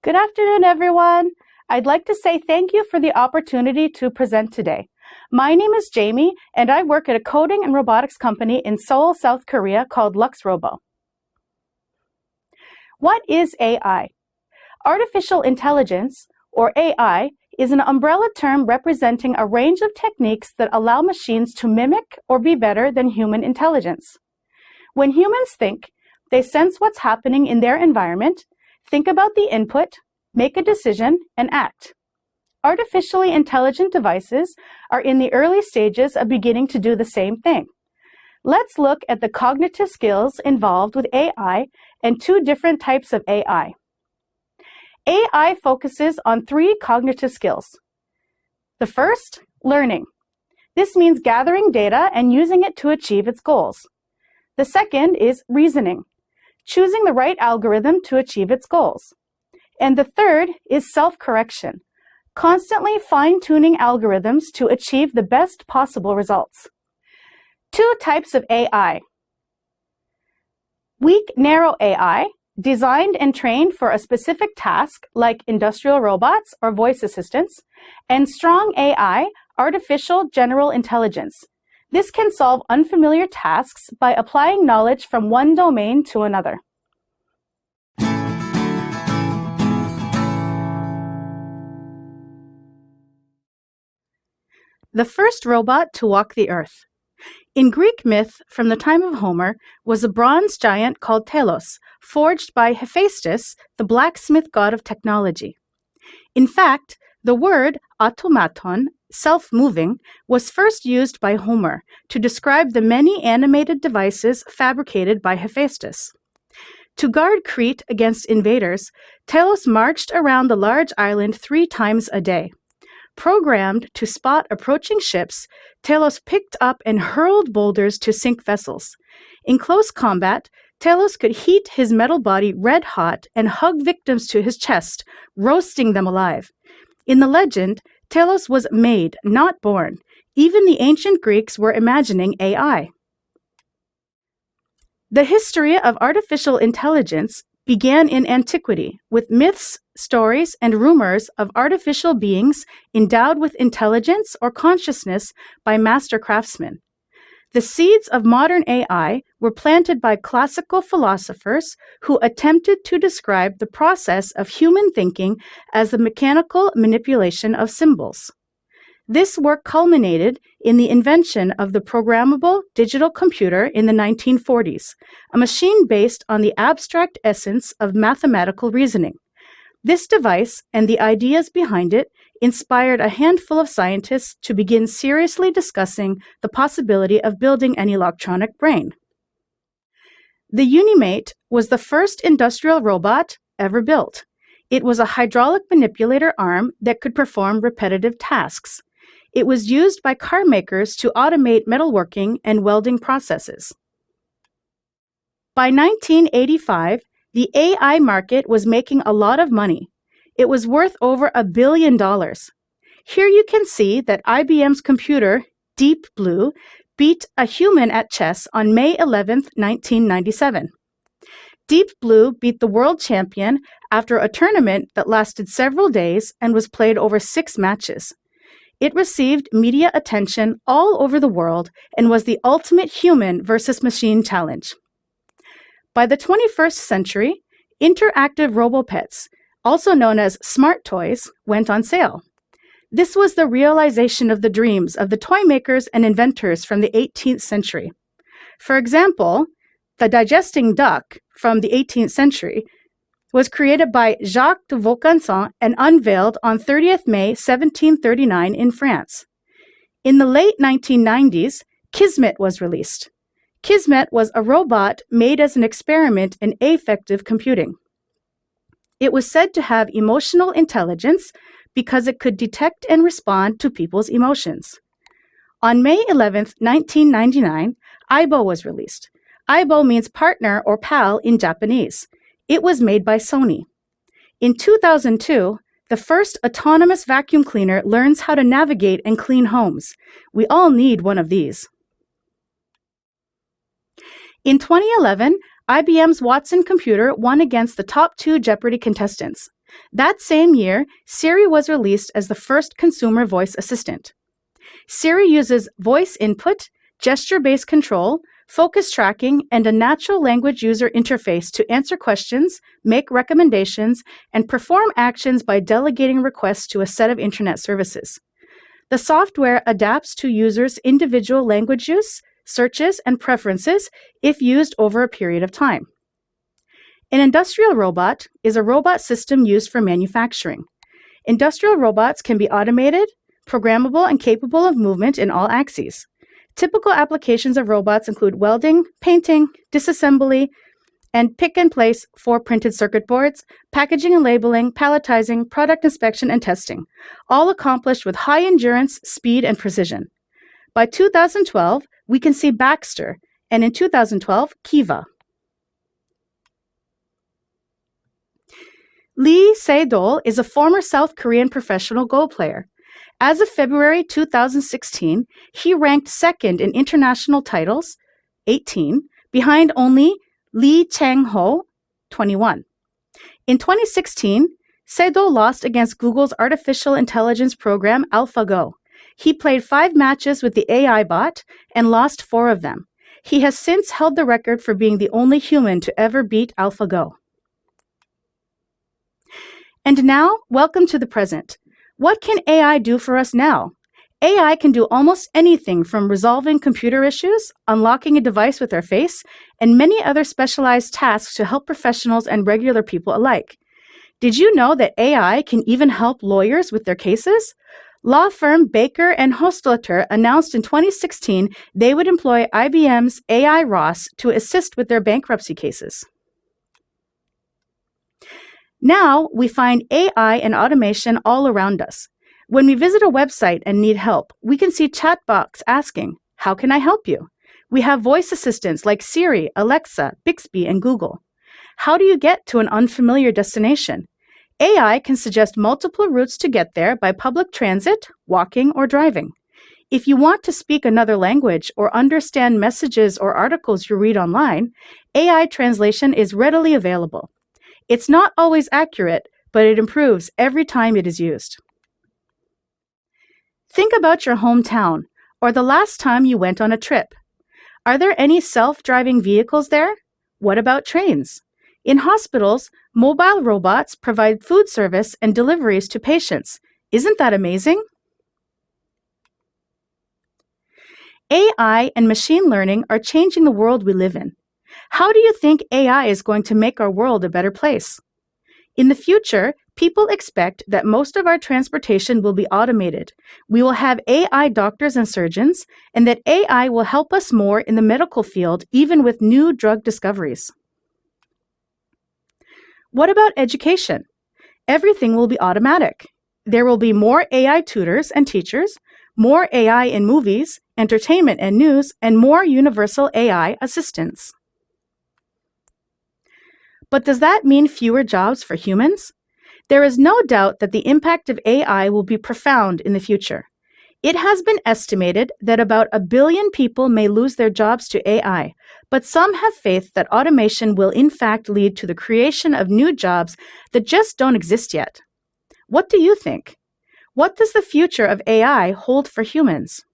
Good afternoon, everyone. I'd like to say thank you for the opportunity to present today. My name is Jamie, and I work at a coding and robotics company in Seoul, South Korea called LuxRobo. What is AI? Artificial intelligence, or AI, is an umbrella term representing a range of techniques that allow machines to mimic or be better than human intelligence. When humans think, they sense what's happening in their environment, think about the input, make a decision, and act. Artificially intelligent devices are in the early stages of beginning to do the same thing. Let's look at the cognitive skills involved with AI and two different types of AI. AI focuses on three cognitive skills. The first, learning. This means gathering data and using it to achieve its goals. The second is reasoning, choosing the right algorithm to achieve its goals. And the third is self-correction, constantly fine-tuning algorithms to achieve the best possible results. Two types of AI. Weak, narrow AI, designed and trained for a specific task like industrial robots or voice assistants, and strong AI, artificial general intelligence. This can solve unfamiliar tasks by applying knowledge from one domain to another. The first robot to walk the earth. In Greek myth, from the time of Homer, was a bronze giant called Telos, forged by Hephaestus, the blacksmith god of technology. In fact, the word automaton, self-moving, was first used by Homer to describe the many animated devices fabricated by Hephaestus. To guard Crete against invaders, Telos marched around the large island 3 times a day. Programmed to spot approaching ships, Telos picked up and hurled boulders to sink vessels. In close combat, Telos could heat his metal body red hot and hug victims to his chest, roasting them alive. In the legend, Telos was made, not born. Even the ancient Greeks were imagining AI. The history of artificial intelligence began in antiquity with myths, stories, and rumors of artificial beings endowed with intelligence or consciousness by master craftsmen. The seeds of modern AI were planted by classical philosophers who attempted to describe the process of human thinking as the mechanical manipulation of symbols. This work culminated in the invention of the programmable digital computer in the 1940s, a machine based on the abstract essence of mathematical reasoning. This device and the ideas behind it inspired a handful of scientists to begin seriously discussing the possibility of building an electronic brain. The Unimate was the first industrial robot ever built. It was a hydraulic manipulator arm that could perform repetitive tasks. It was used by car makers to automate metalworking and welding processes. By 1985, the AI market was making a lot of money. It was worth over $1 billion. Here you can see that IBM's computer, Deep Blue, beat a human at chess on May 11, 1997. Deep Blue beat the world champion after a tournament that lasted several days and was played over 6 matches. It received media attention all over the world and was the ultimate human versus machine challenge. By the 21st century, interactive RoboPets, also known as smart toys, went on sale. This was the realization of the dreams of the toy makers and inventors from the 18th century. For example, the digesting duck from the 18th century was created by Jacques de Vaucanson and unveiled on 30th May 1739 in France. In the late 1990s, Kismet was released. Kismet was a robot made as an experiment in affective computing. It was said to have emotional intelligence because it could detect and respond to people's emotions. On May 11, 1999, Aibo was released. Aibo means partner or pal in Japanese. It was made by Sony. In 2002, the first autonomous vacuum cleaner learns how to navigate and clean homes. We all need one of these. In 2011, IBM's Watson computer won against the top 2 Jeopardy contestants. That same year, Siri was released as the first consumer voice assistant. Siri uses voice input, gesture-based control, focus tracking, and a natural language user interface to answer questions, make recommendations, and perform actions by delegating requests to a set of internet services. The software adapts to users' individual language use, searches, and preferences if used over a period of time. An industrial robot is a robot system used for manufacturing. Industrial robots can be automated, programmable, and capable of movement in all axes. Typical applications of robots include welding, painting, disassembly, and pick and place for printed circuit boards, packaging and labeling, palletizing, product inspection, and testing, all accomplished with high endurance, speed, and precision. By 2012, we can see Baxter, and in 2012, Kiva. Lee Se-dol is a former South Korean professional Go player. As of February 2016, he ranked second in international titles, 18, behind only Lee Chang-ho, 21. In 2016, Se-dol lost against Google's artificial intelligence program AlphaGo. He played 5 matches with the AI bot and lost 4 of them. He has since held the record for being the only human to ever beat AlphaGo. And now, welcome to the present. What can AI do for us now? AI can do almost anything from resolving computer issues, unlocking a device with our face, and many other specialized tasks to help professionals and regular people alike. Did you know that AI can even help lawyers with their cases? Law firm Baker and Hostetler announced in 2016 they would employ IBM's AI Ross to assist with their bankruptcy cases. Now, we find AI and automation all around us. When we visit a website and need help, we can see chat box asking, "How can I help you?" We have voice assistants like Siri, Alexa, Bixby, and Google. How do you get to an unfamiliar destination? AI can suggest multiple routes to get there by public transit, walking, or driving. If you want to speak another language or understand messages or articles you read online, AI translation is readily available. It's not always accurate, but it improves every time it is used. Think about your hometown or the last time you went on a trip. Are there any self-driving vehicles there? What about trains? In hospitals, mobile robots provide food service and deliveries to patients. Isn't that amazing? AI and machine learning are changing the world we live in. How do you think AI is going to make our world a better place? In the future, people expect that most of our transportation will be automated. We will have AI doctors and surgeons, and that AI will help us more in the medical field, even with new drug discoveries. What about education? Everything will be automatic. There will be more AI tutors and teachers, more AI in movies, entertainment and news, and more universal AI assistants. But does that mean fewer jobs for humans? There is no doubt that the impact of AI will be profound in the future. It has been estimated that about 1 billion people may lose their jobs to AI, but some have faith that automation will in fact lead to the creation of new jobs that just don't exist yet. What do you think? What does the future of AI hold for humans?